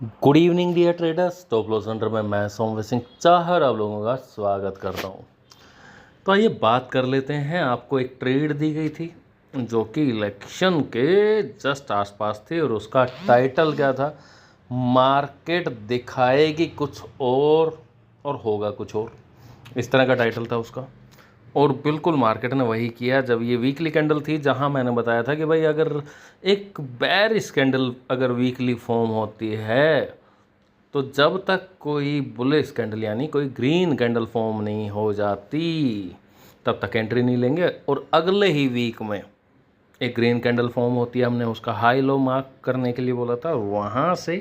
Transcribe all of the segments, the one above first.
Good evening dear traders. Stop loss centre में मैं सोमवीर सिंह चाहर आप लोगों का स्वागत करता हूं। तो आइए बात कर लेते हैं। आपको एक ट्रेड दी गई थी जो कि इलेक्शन के जस्ट आसपास थी और उसका टाइटल क्या था? मार्केट दिखाएगी कुछ और होगा कुछ और। इस तरह का टाइटल था उसका। और बिल्कुल मार्केट ने वही किया। जब ये वीकली कैंडल थी, जहां मैंने बताया था कि भाई अगर एक बेयरिश कैंडल अगर वीकली फॉर्म होती है तो जब तक कोई बुलिश कैंडल यानी कोई ग्रीन कैंडल फॉर्म नहीं हो जाती तब तक एंट्री नहीं लेंगे। और अगले ही वीक में एक ग्रीन कैंडल फॉर्म होती है, हमने उसका हाई लो मार्क करने के लिए बोला था। वहाँ से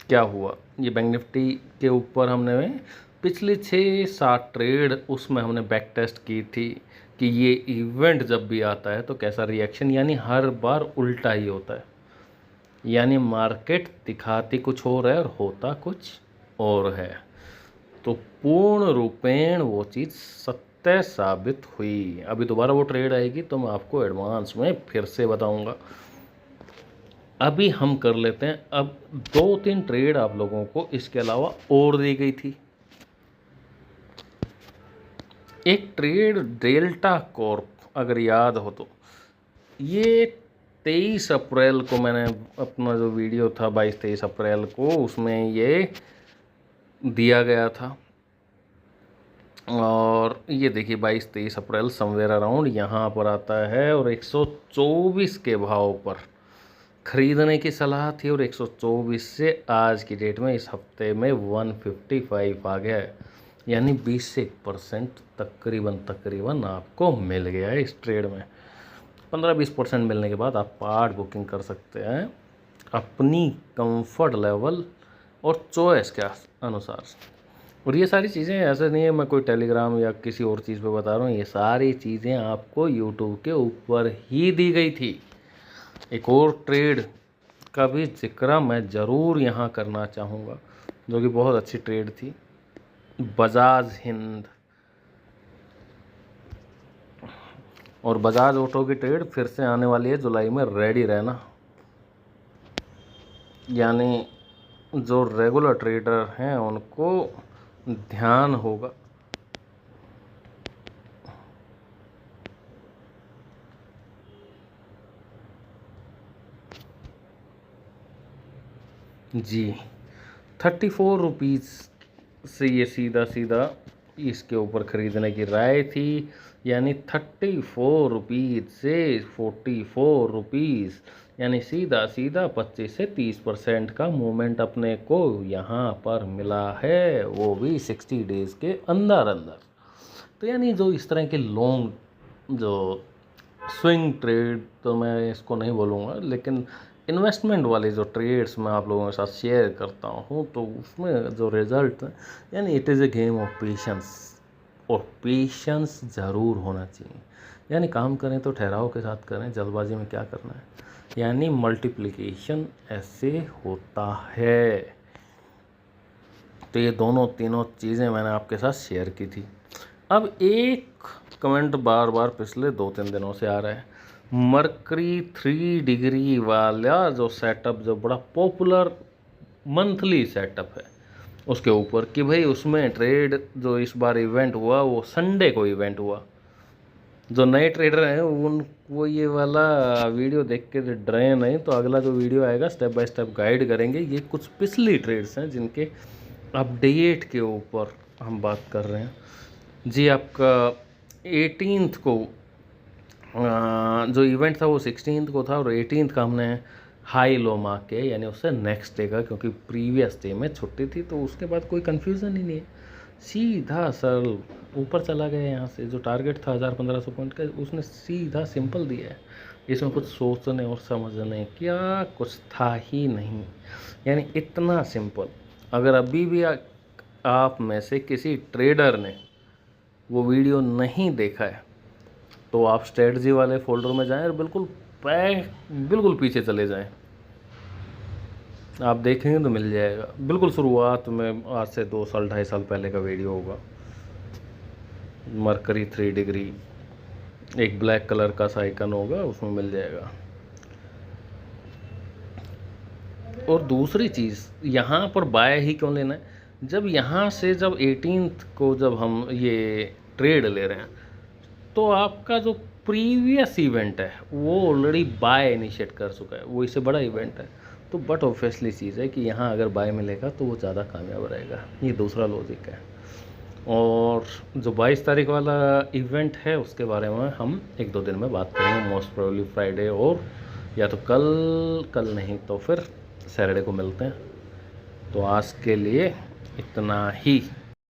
क्या हुआ, ये बैंक निफ्टी के ऊपर हमने पिछली 6-7 ट्रेड उसमें हमने बैक टेस्ट की थी कि ये इवेंट जब भी आता है तो कैसा रिएक्शन, यानी हर बार उल्टा ही होता है। यानी मार्केट दिखाती कुछ और है और होता कुछ और है। तो पूर्ण रूपेण वो चीज़ सत्य साबित हुई। अभी दोबारा वो ट्रेड आएगी तो मैं आपको एडवांस में फिर से बताऊंगा। अभी हम कर लेते हैं। अब 2-3 ट्रेड आप लोगों को इसके अलावा और दी गई थी। एक ट्रेड डेल्टा कॉर्प, अगर याद हो तो ये 23 अप्रैल को मैंने अपना जो वीडियो था 22-23 अप्रैल को, उसमें ये दिया गया था। और ये देखिए 22-23 अप्रैल समवेयर अराउंड यहाँ पर आता है और 124 के भाव पर खरीदने की सलाह थी। और 124 से आज की डेट में इस हफ्ते में 155 आ गया है। यानी 20 से 1% तकरीबन आपको मिल गया है इस ट्रेड में। 15-20% मिलने के बाद आप पार्ट बुकिंग कर सकते हैं अपनी कंफर्ट लेवल और चॉइस के अनुसार। और ये सारी चीज़ें ऐसे नहीं है मैं कोई टेलीग्राम या किसी और चीज़ पे बता रहा हूँ, ये सारी चीज़ें आपको यूट्यूब के ऊपर ही दी गई थी। एक और ट्रेड का भी जिक्र मैं ज़रूर यहाँ करना चाहूँगा जो कि बहुत अच्छी ट्रेड थी, बजाज हिंद और बजाज ऑटो की ट्रेड फिर से आने वाली है जुलाई में। रेडी रहना। यानी जो रेगुलर ट्रेडर हैं उनको ध्यान होगा। जी 34 रुपीज़ से ये सीधा इसके ऊपर ख़रीदने की राय थी। यानी 34 रुपीज़ से 44 रुपीज़, यानी सीधा 25 से 30% का मूवमेंट अपने को यहाँ पर मिला है, वो भी 60 डेज़ के अंदर। तो यानी जो इस तरह के लॉन्ग जो स्विंग ट्रेड तो मैं इसको नहीं बोलूँगा, लेकिन इन्वेस्टमेंट वाले जो ट्रेड्स मैं आप लोगों के साथ शेयर करता हूँ तो उसमें जो रिज़ल्ट है, यानी it is a game of patience. और पेशेंस ज़रूर होना चाहिए। यानी काम करें तो ठहराव के साथ करें, जल्दबाजी में क्या करना है। यानी मल्टीप्लिकेशन ऐसे होता है। तो ये तीनों चीज़ें मैंने आपके साथ शेयर की थी। अब एक कमेंट बार बार पिछले 2-3 दिनों से आ रहा है, मरकरी 3 डिग्री वाला जो सेटअप, जो बड़ा पॉपुलर मंथली सेटअप है उसके ऊपर, कि भाई उसमें ट्रेड जो इस बार इवेंट हुआ वो संडे को इवेंट हुआ। जो नए ट्रेडर हैं वो ये वाला वीडियो देख के डरे नहीं, तो अगला जो वीडियो आएगा स्टेप बाय स्टेप गाइड करेंगे। ये कुछ पिछली ट्रेड्स हैं जिनके अपडेट के ऊपर हम बात कर रहे हैं। जी आपका 18th को जो इवेंट था वो 16th को था और 18th का हमने हाई लो मार्क किया, यानी उससे नेक्स्ट डे का, क्योंकि प्रीवियस डे में छुट्टी थी तो उसके बाद कोई कन्फ्यूज़न ही नहीं है। सीधा सरल ऊपर चला गया। यहाँ से जो टारगेट था 1000-1500 पॉइंट का, उसने सीधा सिंपल दिया है। इसमें कुछ सोचने और समझने क्या कुछ था ही नहीं। यानी इतना सिंपल। अगर अभी भी आप में से किसी ट्रेडर ने वो वीडियो नहीं देखा है तो आप स्ट्रेटजी वाले फोल्डर में जाएं और बिल्कुल पीछे चले जाएं। आप देखेंगे तो मिल जाएगा। बिल्कुल शुरुआत में आज से 2 साल 2.5 साल पहले का वीडियो होगा। मरकरी 3 डिग्री एक ब्लैक कलर का साइकन होगा, उसमें मिल जाएगा। और दूसरी चीज़, यहाँ पर बाय ही क्यों लेना है? जब यहाँ से जब 18th को जब हम ये ट्रेड ले रहे हैं, तो आपका जो प्रीवियस इवेंट है वो ऑलरेडी बाय इनिशिएट कर चुका है, वो इससे बड़ा इवेंट है। तो बट ऑब्वियसली चीज़ है कि यहाँ अगर बाय मिलेगा तो वो ज़्यादा कामयाब रहेगा, ये दूसरा लॉजिक है। और जो 22 तारीख वाला इवेंट है उसके बारे में हम 1-2 दिन में बात करेंगे, मोस्ट प्रोबेबली फ्राइडे, और या तो कल नहीं तो फिर सैटरडे को मिलते हैं। तो आज के लिए इतना ही।